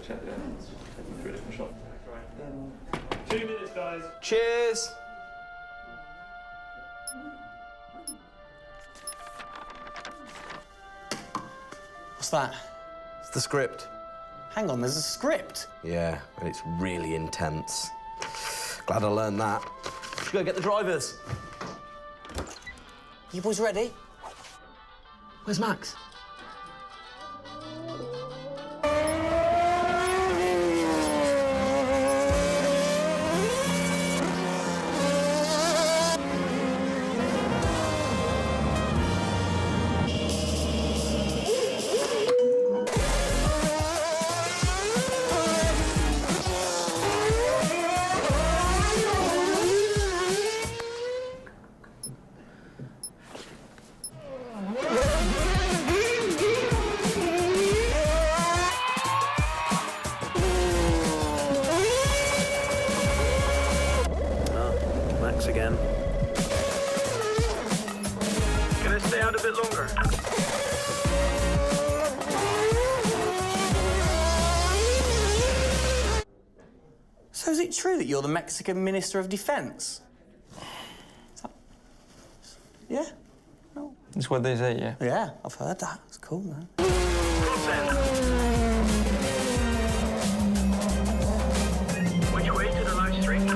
check there. Take them through a different shot. 2 minutes, guys. Cheers. What's that? It's the script. Hang on, there's a script. Yeah, and it's really intense. Glad I learned that. Should go get the drivers. You boys ready? Where's Max? Again. Can I stay out a bit longer? So is it true that you're the Mexican Minister of Defense? Yeah? No. That's what they say, yeah. Yeah, I've heard that. It's cool, man. Which way to the live stream?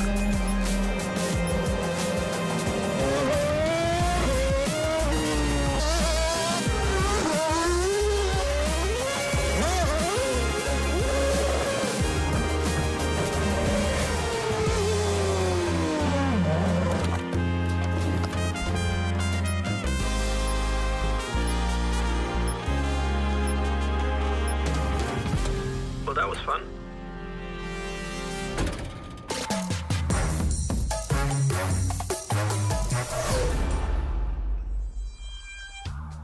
Well, that was fun.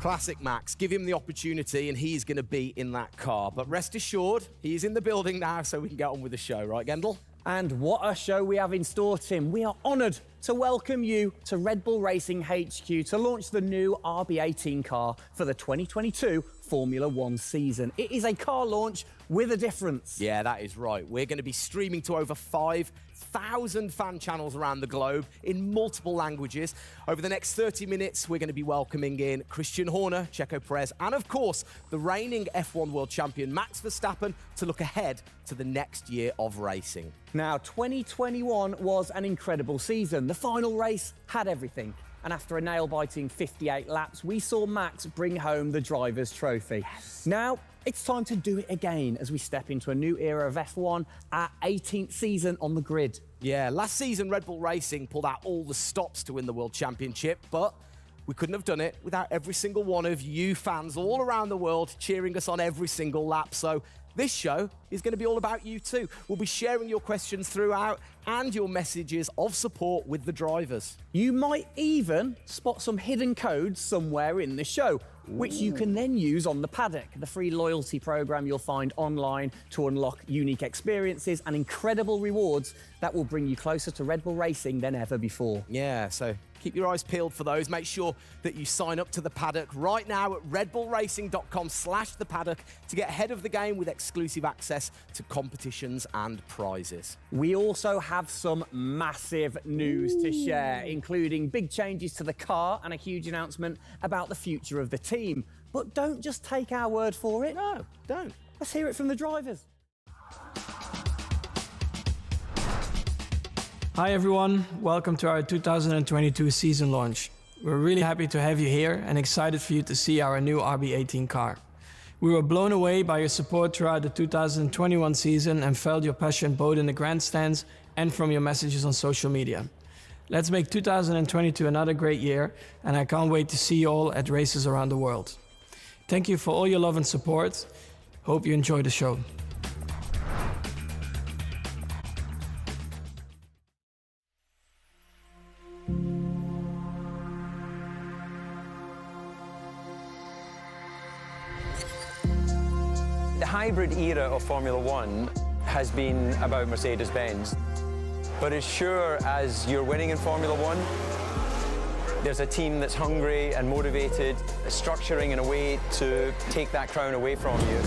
Classic Max. Give him the opportunity and he's going to be in that car. But rest assured, he's in the building now, so we can get on with the show, right, Gendel? And what a show we have in store, Tim. We are honoured to welcome you to Red Bull Racing HQ to launch the new RB18 car for the 2022 Formula One season. It is a car launch with a difference. Yeah, that is right. We're going to be streaming to over 5,000 fan channels around the globe in multiple languages. Over the next 30 minutes, we're going to be welcoming in Christian Horner, Checo Perez, and of course, the reigning F1 world champion Max Verstappen to look ahead to the next year of racing. Now, 2021 was an incredible season. The final race had everything. And after a nail-biting 58 laps, we saw Max bring home the Drivers' Trophy. Yes. Now, it's time to do it again as we step into a new era of F1, our 18th season on the grid. Yeah, last season, Red Bull Racing pulled out all the stops to win the World Championship, but we couldn't have done it without every single one of you fans all around the world cheering us on every single lap. So this show is going to be all about you too. We'll be sharing your questions throughout and your messages of support with the drivers. You might even spot some hidden codes somewhere in the show, which you can then use on the paddock, the free loyalty program you'll find online to unlock unique experiences and incredible rewards that will bring you closer to Red Bull Racing than ever before. Yeah, so keep your eyes peeled for those. Make sure that you sign up to the paddock right now at redbullracing.com/the paddock to get ahead of the game with exclusive access to competitions and prizes. We also have some massive news to share, including big changes to the car and a huge announcement about the future of the team. But don't just take our word for it. No, don't. Let's hear it from the drivers. Hi everyone, welcome to our 2022 season launch. We're really happy to have you here and excited for you to see our new RB18 car. We were blown away by your support throughout the 2021 season and felt your passion both in the grandstands and from your messages on social media. Let's make 2022 another great year, and I can't wait to see you all at races around the world. Thank you for all your love and support. Hope you enjoy the show. The hybrid era of Formula One has been about Mercedes-Benz. But as sure as you're winning in Formula One, there's a team that's hungry and motivated, structuring in a way to take that crown away from you.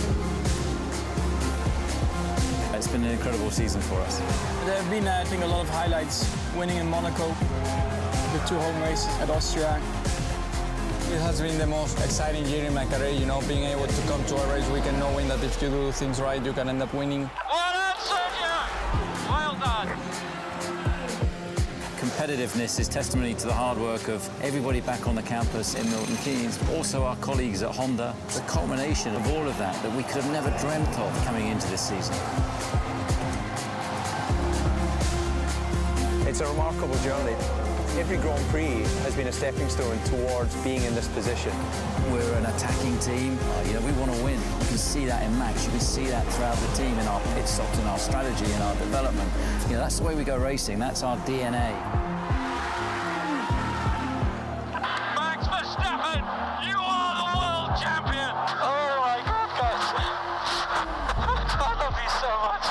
It's been an incredible season for us. There have been, I think, a lot of highlights. Winning in Monaco, the 2 home races at Austria. It has been the most exciting year in my career, you know, being able to come to a race weekend knowing that if you do things right, you can end up winning. Well done, Sergio! Well done. Competitiveness is testimony to the hard work of everybody back on the campus in Milton Keynes, also our colleagues at Honda. It's a culmination of all of that we could have never dreamt of coming into this season. It's a remarkable journey. Every Grand Prix has been a stepping stone towards being in this position. We're an attacking team. We want to win. You can see that in Max. You can see that throughout the team in our pit stops, in our strategy, in our development. That's the way we go racing. That's our DNA. Max Verstappen, you are the world champion! Oh my God, guys. I love you so much.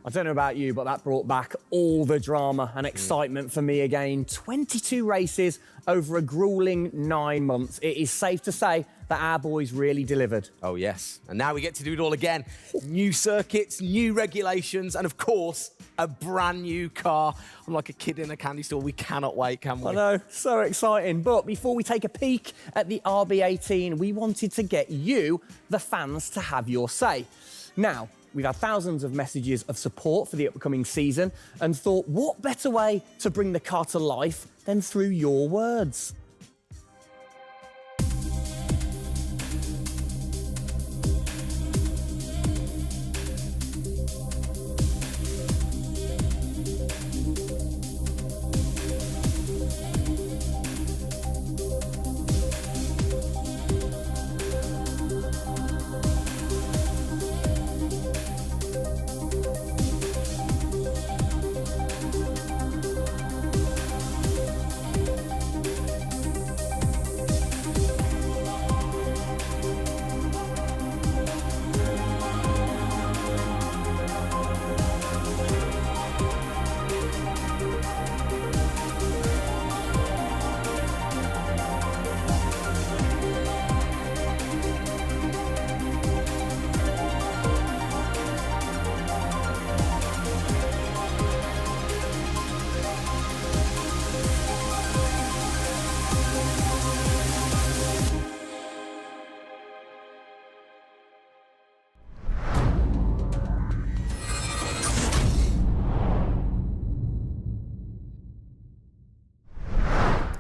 I don't know about you, but that brought back all the drama and excitement for me again. 22 races over a grueling 9 months. It is safe to say that our boys really delivered. Oh, yes. And now we get to do it all again. New circuits, new regulations, and of course, a brand new car. I'm like a kid in a candy store. We cannot wait, can we? I know, so exciting. But before we take a peek at the RB18, we wanted to get you, the fans, to have your say. Now, we've had thousands of messages of support for the upcoming season and thought, what better way to bring the car to life than through your words?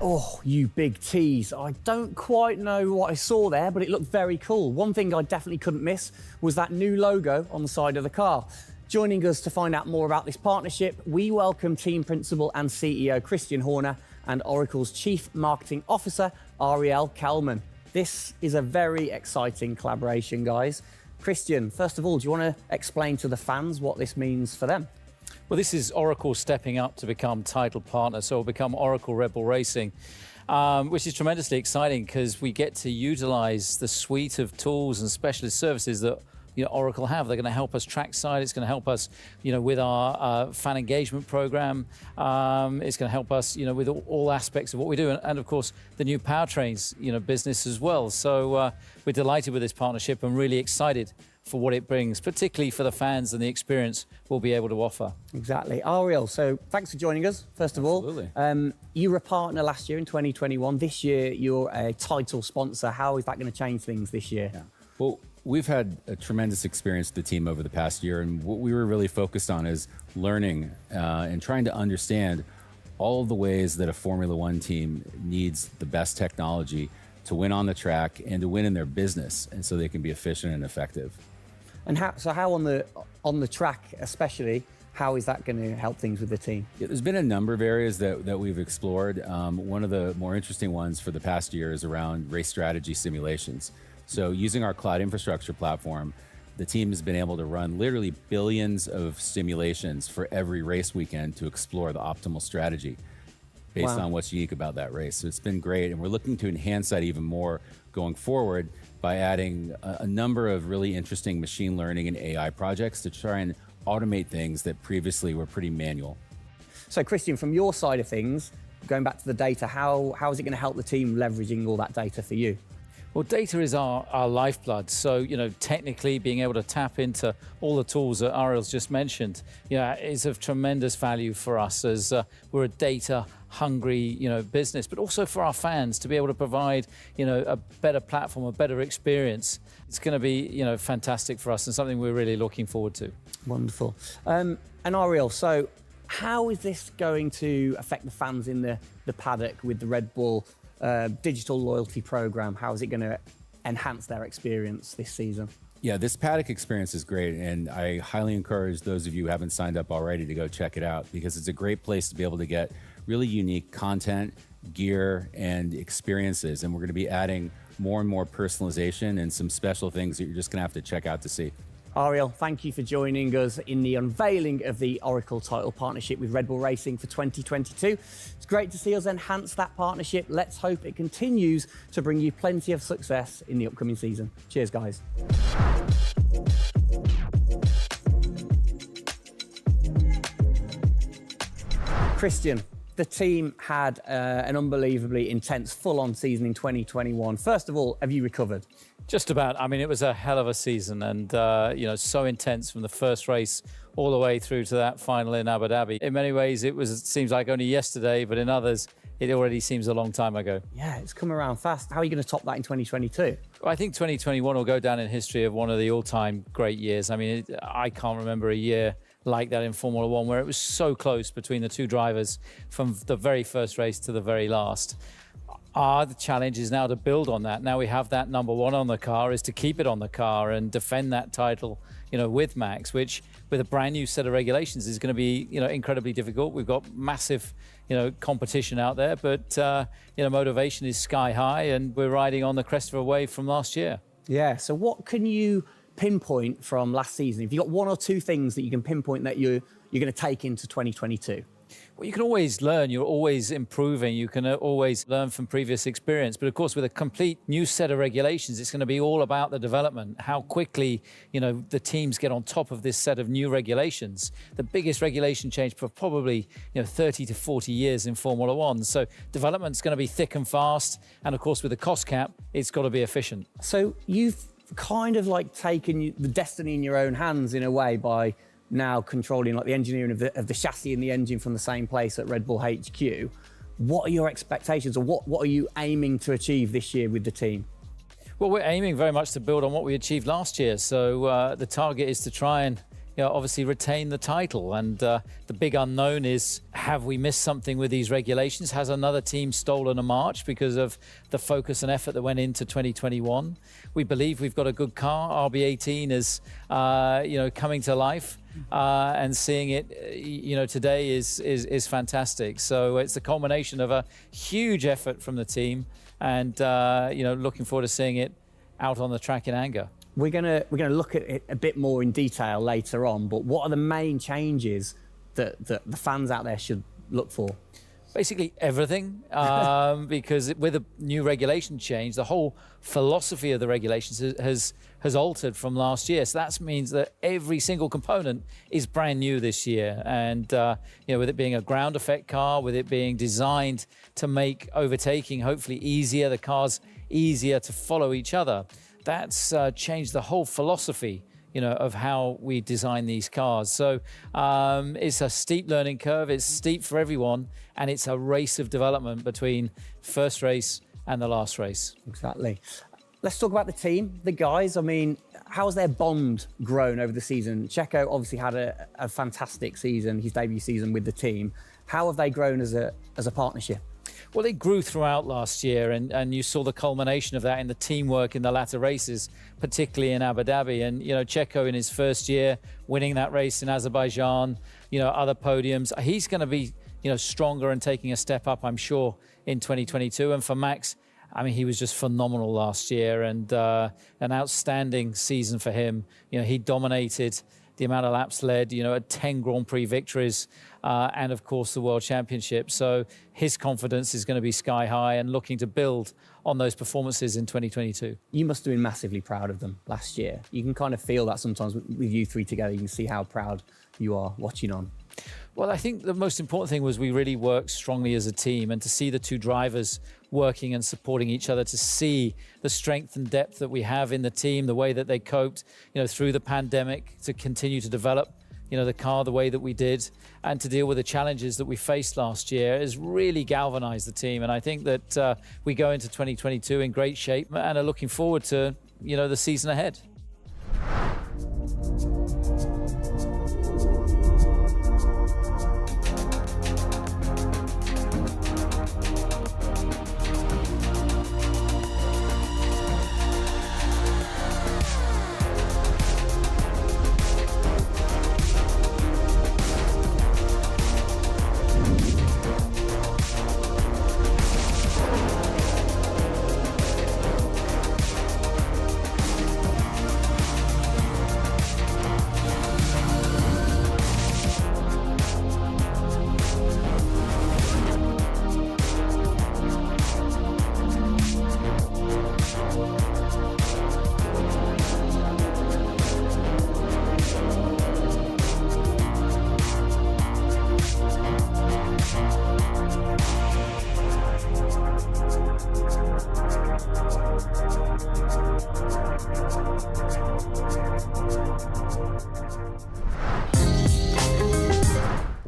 Oh, you big tease. I don't quite know what I saw there, but it looked very cool. One thing I definitely couldn't miss was that new logo on the side of the car. Joining us to find out more about this partnership, we welcome Team Principal and CEO Christian Horner and Oracle's Chief Marketing Officer, Ariel Kelman. This is a very exciting collaboration, guys. Christian, first of all, do you want to explain to the fans what this means for them? Well, this is Oracle stepping up to become title partner, so it'll become Oracle Red Bull Racing, which is tremendously exciting because we get to utilize the suite of tools and specialist services that Oracle have. They're going to help us trackside. It's going to help us, with our fan engagement program. It's going to help us, with all aspects of what we do, and of course the new powertrains, business as well. So we're delighted with this partnership and really excited for what it brings, particularly for the fans and the experience we'll be able to offer. Exactly. Ariel, so thanks for joining us, first of all. Absolutely. You were a partner last year in 2021. This year, you're a title sponsor. How is that going to change things this year? Yeah. Well, we've had a tremendous experience with the team over the past year, and what we were really focused on is learning and trying to understand all of the ways that a Formula One team needs the best technology to win on the track and to win in their business, and so they can be efficient and effective. And how on the track especially, how is that going to help things with the team? Yeah, there's been a number of areas that we've explored. One of the more interesting ones for the past year is around race strategy simulations. So using our cloud infrastructure platform, the team has been able to run literally billions of simulations for every race weekend to explore the optimal strategy based on what's unique about that race. So it's been great, and we're looking to enhance that even more going forward by adding a number of really interesting machine learning and AI projects to try and automate things that previously were pretty manual. So Christian, from your side of things, going back to the data, how is it going to help the team leveraging all that data for you? Well, data is our lifeblood. So, technically being able to tap into all the tools that Ariel's just mentioned, is of tremendous value for us as we're a data-hungry, business, but also for our fans to be able to provide, a better platform, a better experience. It's going to be, fantastic for us and something we're really looking forward to. Wonderful. And Ariel, so how is this going to affect the fans in the paddock with the Red Bull digital loyalty program? How is it going to enhance their experience this season? Yeah, this paddock experience is great, and I highly encourage those of you who haven't signed up already to go check it out, because it's a great place to be able to get really unique content, gear, and experiences. And we're going to be adding more and more personalization and some special things that you're just going to have to check out to see. Ariel, thank you for joining us in the unveiling of the Oracle title partnership with Red Bull Racing for 2022. It's great to see us enhance that partnership. Let's hope it continues to bring you plenty of success in the upcoming season. Cheers, guys. Christian, The team had an unbelievably intense, full-on season in 2021. First of all, have you recovered? Just about. I mean, it was a hell of a season and, you know, so intense from the first race all the way through to that final in Abu Dhabi. In many ways, it seems like only yesterday, but in others, it already seems a long time ago. Yeah, it's come around fast. How are you going to top that in 2022? Well, I think 2021 will go down in history of one of the all-time great years. I mean, I can't remember a year like that in Formula One where it was so close between the two drivers from the very first race to the very last. The challenge is now to build on that. Now we have that number one on the car, is to keep it on the car and defend that title, you know, with Max, which with a brand new set of regulations is going to be, you know, incredibly difficult. We've got massive, you know, competition out there, but, you know, motivation is sky high and we're riding on the crest of a wave from last year. Yeah, so what can you pinpoint from last season? If you've got one or two things that you can pinpoint that you're going to take into 2022? Well, you can always learn. You're always improving. You can always learn from previous experience. But of course, with a complete new set of regulations, it's going to be all about the development, how quickly, you know, the teams get on top of this set of new regulations. The biggest regulation change for probably, you know, 30 to 40 years in Formula One. So development's going to be thick and fast. And of course, with the cost cap, it's got to be efficient. So you've kind of like taken the destiny in your own hands in a way by now controlling like the engineering of the chassis and the engine from the same place at Red Bull HQ. What are your expectations, or what are you aiming to achieve this year with the team? Well, we're aiming very much to build on what we achieved last year. So the target is to try and, you know, obviously retain the title. And the big unknown is, have we missed something with these regulations? Has another team stolen a march because of the focus and effort that went into 2021? We believe we've got a good car. RB18 is, you know, coming to life. And seeing it, you know, today is fantastic. So it's a culmination of a huge effort from the team, and you know, looking forward to seeing it out on the track in anger. We're gonna look at it a bit more in detail later on. But what are the main changes that the fans out there should look for? Basically everything, because with a new regulation change, the whole philosophy of the regulations has altered from last year. So that means that every single component is brand new this year. And you know, with it being a ground effect car, with it being designed to make overtaking hopefully easier, the cars easier to follow each other, that's changed the whole philosophy, you know, of how we design these cars. So it's a steep learning curve. It's steep for everyone, and it's a race of development between first race and the last race. Exactly. Let's talk about the team, the guys. I mean, how's their bond grown over the season? Checo obviously had a fantastic season, his debut season with the team. How have they grown as a partnership? Well, they grew throughout last year, and you saw the culmination of that in the teamwork in the latter races, particularly in Abu Dhabi. And, you know, Checo in his first year, winning that race in Azerbaijan, you know, other podiums. He's going to be, you know, stronger and taking a step up, I'm sure, in 2022. And for Max, I mean, he was just phenomenal last year, and an outstanding season for him. You know, he dominated the amount of laps led, you know, at 10 Grand Prix victories, and of course the World Championship. So his confidence is going to be sky high and looking to build on those performances in 2022. You must have been massively proud of them last year. You can kind of feel that sometimes with you three together. You can see how proud you are watching on. Well, I think the most important thing was we really worked strongly as a team, and to see the two drivers working and supporting each other, to see the strength and depth that we have in the team, the way that they coped, you know, through the pandemic, to continue to develop, you know, the car the way that we did, and to deal with the challenges that we faced last year has really galvanized the team. And I think that we go into 2022 in great shape and are looking forward to, you know, the season ahead.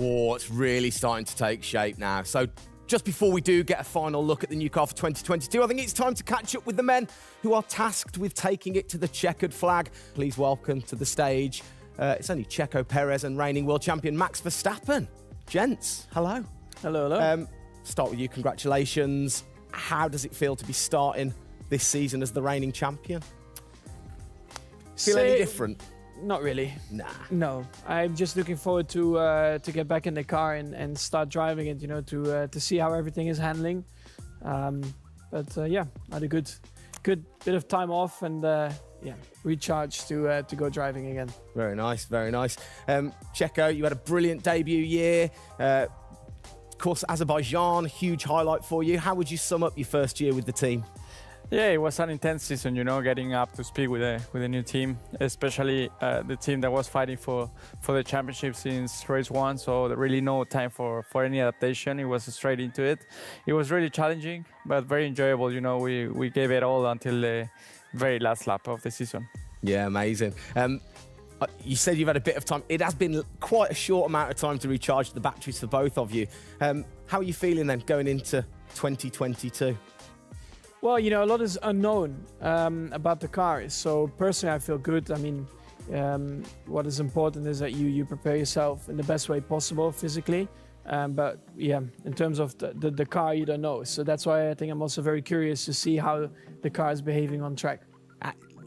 Oh, it's really starting to take shape now. So just before we do get a final look at the new car for 2022, I think it's time to catch up with the men who are tasked with taking it to the checkered flag. Please welcome to the stage, it's only Checo Perez and reigning world champion Max Verstappen. Gents, hello. Hello, hello. Start with you, congratulations. How does it feel to be starting this season as the reigning champion? Feel any different? Not really. Nah. No, I'm just looking forward to get back in the car and start driving it. To see how everything is handling. Yeah, I had a good bit of time off and recharge to go driving again. Very nice, very nice. Checo, you had a brilliant debut year. Of course, Azerbaijan, huge highlight for you. How would you sum up your first year with the team? Yeah, it was an intense season, getting up to speed with a new team, especially the team that was fighting for the championship since race one. So there really no time for any adaptation. It was straight into it. It was really challenging, but very enjoyable. We gave it all until the very last lap of the season. Yeah, amazing. You said you've had a bit of time. It has been quite a short amount of time to recharge the batteries for both of you. How are you feeling then going into 2022? Well, a lot is unknown about the car. So personally, I feel good. I mean, what is important is that you prepare yourself in the best way possible physically. But yeah, in terms of the car, you don't know. So that's why I think I'm also very curious to see how the car is behaving on track.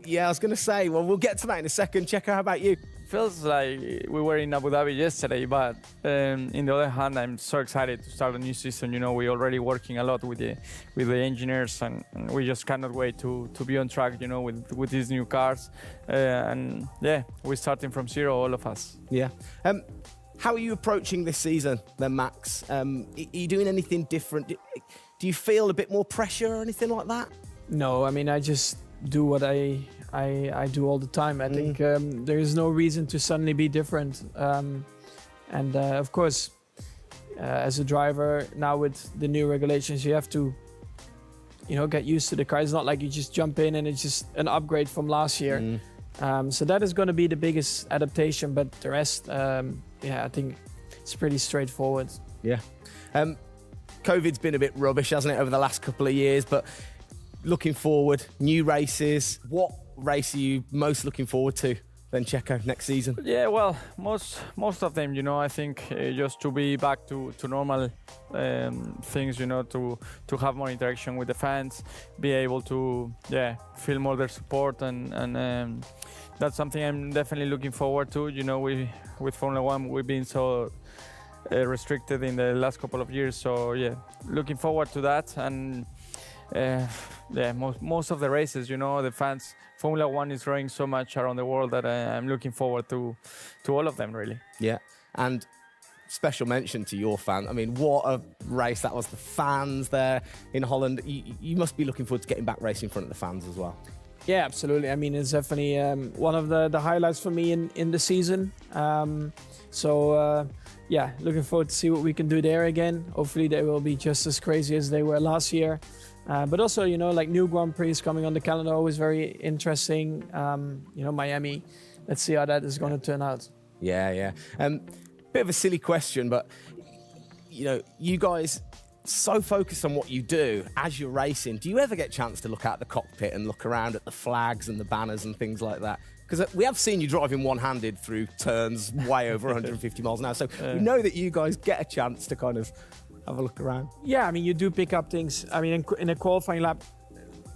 Yeah, I was going to say, well, we'll get to that in a second. Checo, how about you? Feels like we were in Abu Dhabi yesterday, but in the other hand, I'm so excited to start a new season. We're already working a lot with the engineers, and we just cannot wait to be on track, with these new cars. And yeah, we're starting from zero, all of us. Yeah. How are you approaching this season then, Max? Are you doing anything different? Do you feel a bit more pressure or anything like that? No, I mean, I just do what I do all the time. I think there is no reason to suddenly be different. Of course, as a driver now with the new regulations, you have to, get used to the car. It's not like you just jump in and it's just an upgrade from last year. So that is going to be the biggest adaptation. But the rest, I think it's pretty straightforward. Yeah. COVID's been a bit rubbish, hasn't it, over the last couple of years? But looking forward, new races. What race are you most looking forward to then, Checo, next season? Yeah, well, most of them, I think just to be back to normal things, to have more interaction with the fans, be able to, feel more their support, and that's something I'm definitely looking forward to. With Formula One, we've been so restricted in the last couple of years, so yeah, looking forward to that. And most of the races, the fans, Formula One is growing so much around the world that I'm looking forward to all of them, really. Yeah, and special mention to your fan. I mean, what a race that was. The fans there in Holland. You must be looking forward to getting back racing in front of the fans as well. Yeah, absolutely. I mean, it's definitely one of the highlights for me in the season. Looking forward to see what we can do there again. Hopefully they will be just as crazy as they were last year. But also, like new Grand Prix coming on the calendar, always very interesting. Miami. Let's see how that is going to turn out. Yeah. Bit of a silly question, but you guys so focused on what you do as you're racing. Do you ever get a chance to look out the cockpit and look around at the flags and the banners and things like that? Because we have seen you driving one-handed through turns way over 150 miles an hour. So we know that you guys get a chance to kind of have a look around. Yeah, I mean, you do pick up things. I mean, in a qualifying lap,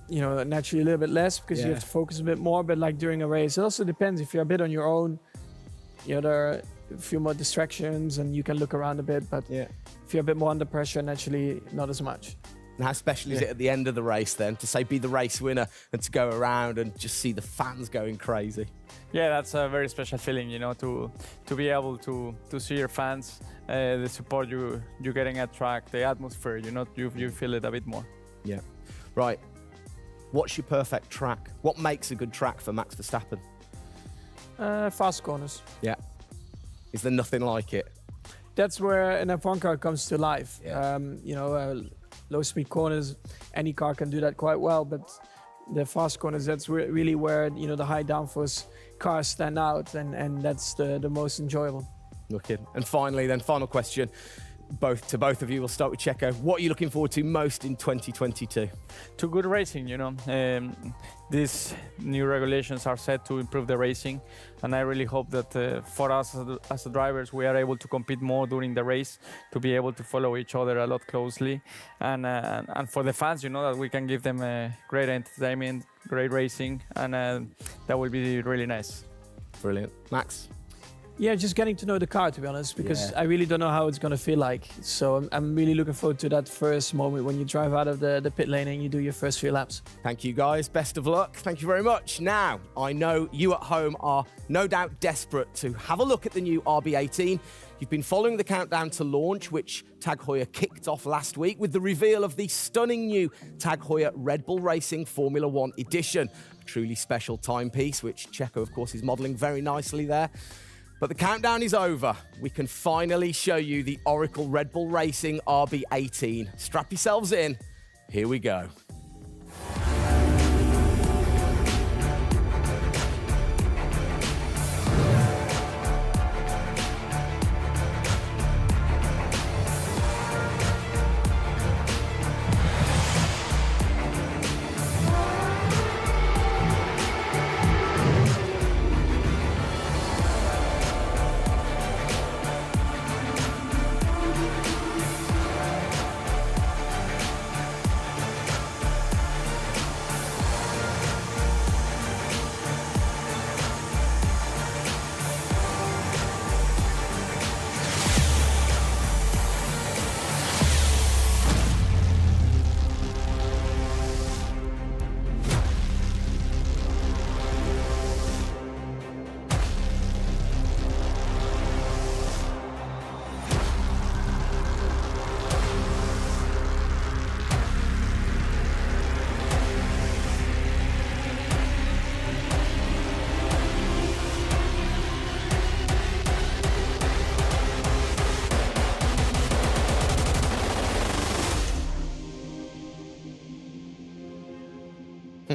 naturally a little bit less because you have to focus a bit more. But like during a race, it also depends. If you're a bit on your own, there are a few more distractions and you can look around a bit. But if you're a bit more under pressure, naturally not as much. And how special is it at the end of the race then to say be the race winner and to go around and just see the fans going crazy? Yeah, that's a very special feeling, to be able to see your fans, the support you're getting at track, the atmosphere, you feel it a bit more. Yeah. Right. What's your perfect track? What makes a good track for Max Verstappen? Fast corners. Yeah. Is there nothing like it? That's where an F1 car comes to life. Yeah. Low-speed corners, any car can do that quite well, but the fast corners, that's really where the high downforce cars stand out, and that's the most enjoyable. Wicked. And finally, then, final question, both of you. We'll start with Checo. What are you looking forward to most in 2022? To good racing, you know. These new regulations are set to improve the racing, and I really hope that for us as the drivers, we are able to compete more during the race, to be able to follow each other a lot closely, and for the fans, you know, that we can give them great entertainment, great racing, and that will be really nice. Brilliant. Max? Yeah, just getting to know the car, to be honest, because I really don't know how it's going to feel like. So I'm really looking forward to that first moment when you drive out of the pit lane and you do your first few laps. Thank you, guys. Best of luck. Thank you very much. Now, I know you at home are no doubt desperate to have a look at the new RB18. You've been following the countdown to launch, which Tag Heuer kicked off last week with the reveal of the stunning new Tag Heuer Red Bull Racing Formula One edition. A truly special timepiece, which Checo, of course, is modelling very nicely there. But the countdown is over. We can finally show you the Oracle Red Bull Racing RB18. Strap yourselves in. Here we go.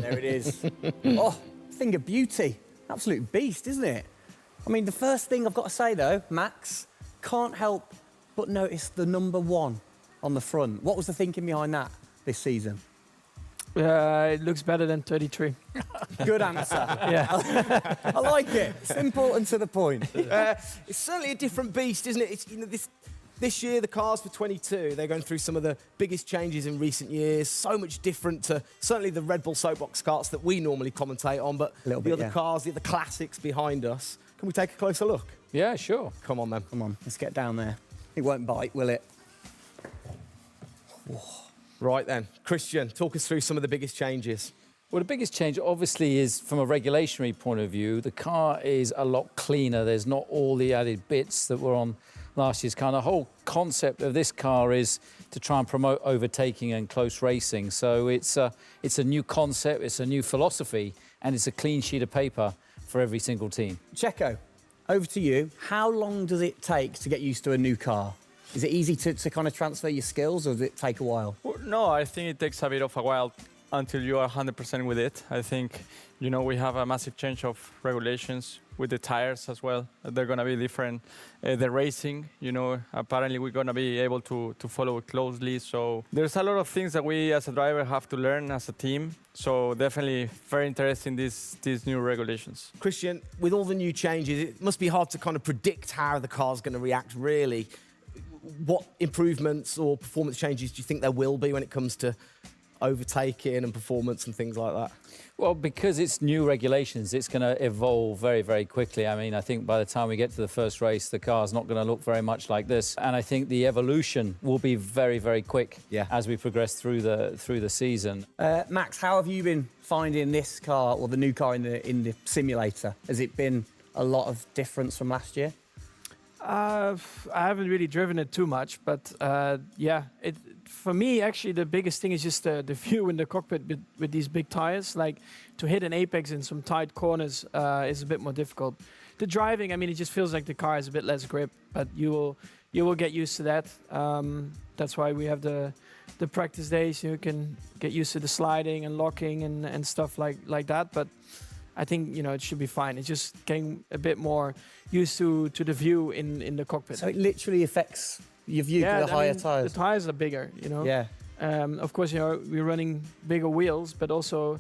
There it is. Oh, thing of beauty. Absolute beast, isn't it? I mean, the first thing I've got to say, though, Max, can't help but notice the number 1 on the front. What was the thinking behind that this season? It looks better than 33. Good answer. Yeah. I like it. Simple and to the point. It's certainly a different beast, isn't it? It's, you know, this year, the cars for 22, they're going through some of the biggest changes in recent years. So much different to certainly the Red Bull soapbox karts that we normally commentate on, but the other cars, the other classics behind us. Can we take a closer look? Yeah, sure. Come on, then. Come on, let's get down there. It won't bite, will it? Whoa. Right then, Christian, talk us through some of the biggest changes. Well, the biggest change obviously is from a regulatory point of view. The car is a lot cleaner. There's not all the added bits that were on last year's car. And the whole concept of this car is to try and promote overtaking and close racing. So it's a new concept, it's a new philosophy, and it's a clean sheet of paper for every single team. Checo, over to you. How long does it take to get used to a new car? Is it easy to kind of transfer your skills, or does it take a while? Well, no, I think it takes a bit of a while until you are 100% with it. I think, you know, we have a massive change of regulations with the tires as well. They're going to be different. The racing, you know, apparently we're going to be able to follow it closely. So there's a lot of things that we as a driver have to learn as a team. So definitely very interesting, these new regulations. Christian, with all the new changes, it must be hard to kind of predict how the car's going to react, really. What improvements or performance changes do you think there will be when it comes to overtaking and performance and things like that? Well, because it's new regulations, it's going to evolve very, very quickly. I mean, I think by the time we get to the first race, the car's not going to look very much like this. And I think the evolution will be very, very quick as we progress through the season. Max, how have you been finding this car, or the new car in the simulator? Has it been a lot of difference from last year? I haven't really driven it too much, but yeah, for me, actually, the biggest thing is just the view in the cockpit with these big tires. Like, to hit an apex in some tight corners is a bit more difficult. The driving, I mean, it just feels like the car has a bit less grip, but you will get used to that. That's why we have the practice days. You can get used to the sliding and locking and stuff like that. But I think, it should be fine. It's just getting a bit more used to the view in the cockpit. So it literally affects your view to the higher tyres. The tyres are bigger, Yeah. Of course, we're running bigger wheels, but also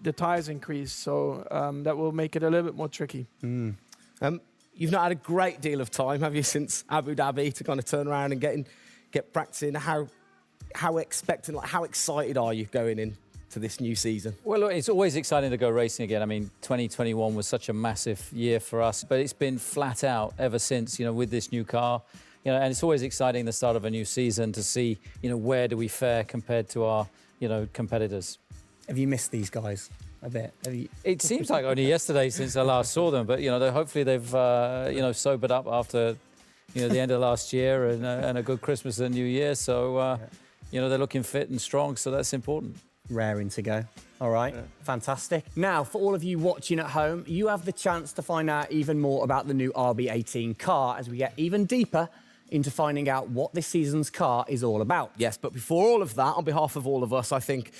the tyres increase. So that will make it a little bit more tricky. You've not had a great deal of time, have you, since Abu Dhabi to kind of turn around and get practicing? How expectant, how excited are you going into this new season? Well, look, it's always exciting to go racing again. I mean, 2021 was such a massive year for us, but it's been flat out ever since, with this new car. And it's always exciting the start of a new season to see, where do we fare compared to our, competitors. Have you missed these guys a bit? It seems like only yesterday since I last saw them, but hopefully they've sobered up after the end of last year and a good Christmas and New Year. So they're looking fit and strong, so that's important. Raring to go. All right, fantastic. Now, for all of you watching at home, you have the chance to find out even more about the new RB18 car as we get even deeper into finding out what this season's car is all about. Yes, but before all of that, on behalf of all of us, I think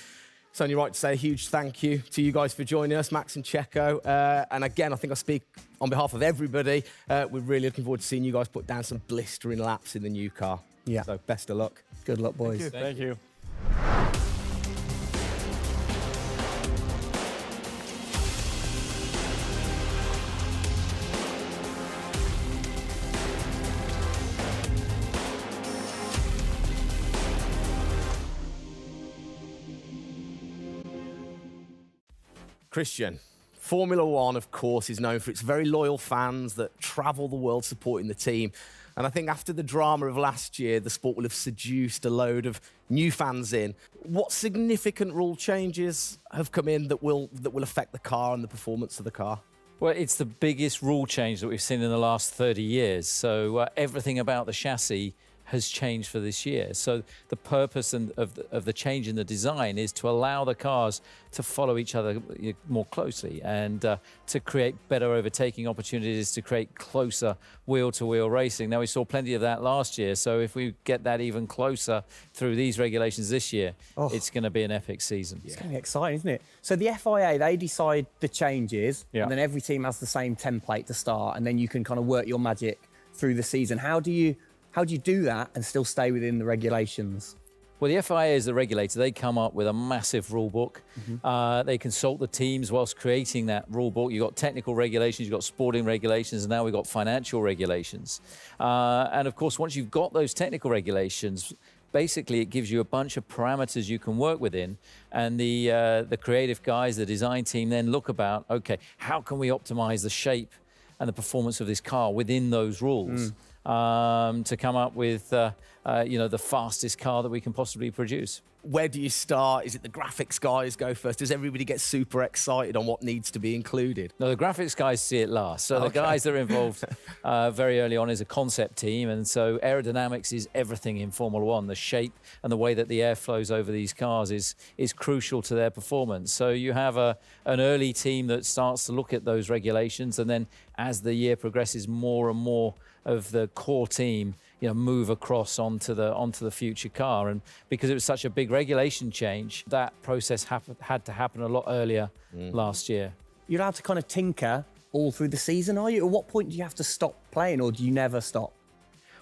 it's only right to say a huge thank you to you guys for joining us, Max and Checo. And again, I think I speak on behalf of everybody. We're really looking forward to seeing you guys put down some blistering laps in the new car. Yeah. So best of luck. Good luck, boys. Thank you. Christian, Formula One, of course, is known for its very loyal fans that travel the world supporting the team. And I think after the drama of last year, the sport will have seduced a load of new fans in. What significant rule changes have come in that will affect the car and the performance of the car? Well, it's the biggest rule change that we've seen in the last 30 years. So everything about the chassis has changed for this year. So the purpose of the change in the design is to allow the cars to follow each other more closely and to create better overtaking opportunities, to create closer wheel-to-wheel racing. Now, we saw plenty of that last year, so if we get that even closer through these regulations this year, it's going to be an epic season. It's going to be exciting, isn't it? So the FIA, they decide the changes, and then every team has the same template to start, and then you can kind of work your magic through the season. How do you do that and still stay within the regulations? Well, the FIA is the regulator. They come up with a massive rule book. They consult the teams whilst creating that rule book. You've got technical regulations, you've got sporting regulations, and now we've got financial regulations. And of course, once you've got those technical regulations, basically it gives you a bunch of parameters you can work within. And the creative guys, the design team then look about, okay, how can we optimize the shape and the performance of this car within those rules? To come up with, the fastest car that we can possibly produce. Where do you start? Is it the graphics guys go first? Does everybody get super excited on what needs to be included? No, the graphics guys see it last. So the guys that are involved very early on is a concept team. And so aerodynamics is everything in Formula One. The shape and the way that the air flows over these cars is crucial to their performance. So you have an early team that starts to look at those regulations. And then as the year progresses, more and more of the core team move across onto the future car. And because it was such a big regulation change, that process had to happen a lot earlier last year. You're allowed to kind of tinker all through the season, are you? At what point do you have to stop playing, or do you never stop?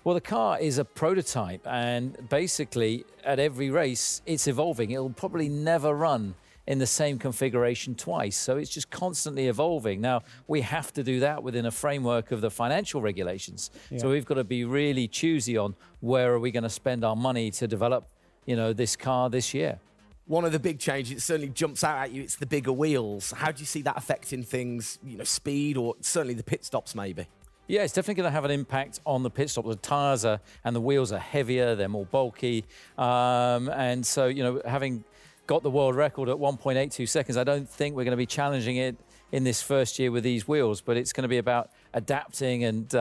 Well, the car is a prototype, and basically at every race it's evolving. It'll probably never run in the same configuration twice. So it's just constantly evolving. Now, we have to do that within a framework of the financial regulations. So we've got to be really choosy on where are we going to spend our money to develop, this car this year. One of the big changes, it certainly jumps out at you, it's the bigger wheels. How do you see that affecting things, speed or certainly the pit stops maybe? Yeah, it's definitely going to have an impact on the pit stop. The tyres and the wheels are heavier, they're more bulky. And so, having got the world record at 1.82 seconds. I don't think we're going to be challenging it in this first year with these wheels, but it's going to be about adapting and,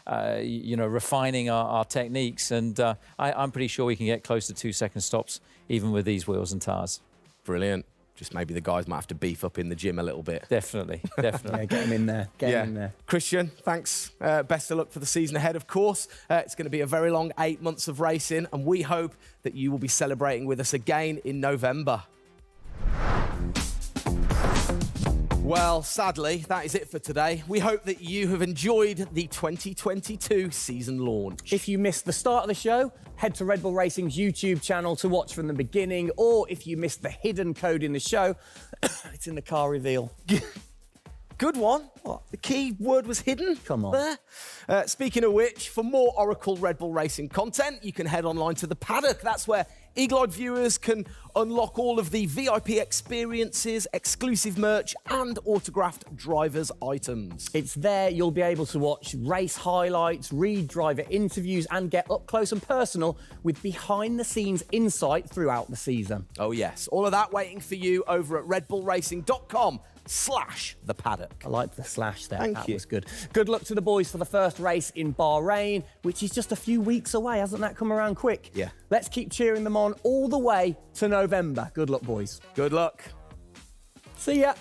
refining our techniques. And I'm pretty sure we can get close to 2-second stops even with these wheels and tyres. Brilliant. Just maybe the guys might have to beef up in the gym a little bit. Definitely. Yeah, get them in there. Get them in there. Christian, thanks. Best of luck for the season ahead, of course. It's going to be a very long 8 months of racing, and we hope that you will be celebrating with us again in November. Well, sadly, that is it for today. We hope that you have enjoyed the 2022 season launch. If you missed the start of the show, head to Red Bull Racing's YouTube channel to watch from the beginning, or if you missed the hidden code in the show, it's in the car reveal. Good one. What? The key word was hidden? Come on. There. Speaking of which, for more Oracle Red Bull Racing content, you can head online to the paddock. That's where Eagle-eyed viewers can unlock all of the VIP experiences, exclusive merch, and autographed drivers' items. It's there you'll be able to watch race highlights, read driver interviews, and get up close and personal with behind-the-scenes insight throughout the season. Oh yes, all of that waiting for you over at redbullracing.com/the paddock. I liked the slash there. Thank that you. was good. Good luck to the boys for the first race in Bahrain, which is just a few weeks away. Hasn't that come around quick? Yeah. Let's keep cheering them on all the way to November. Good luck, boys. Good luck. See ya.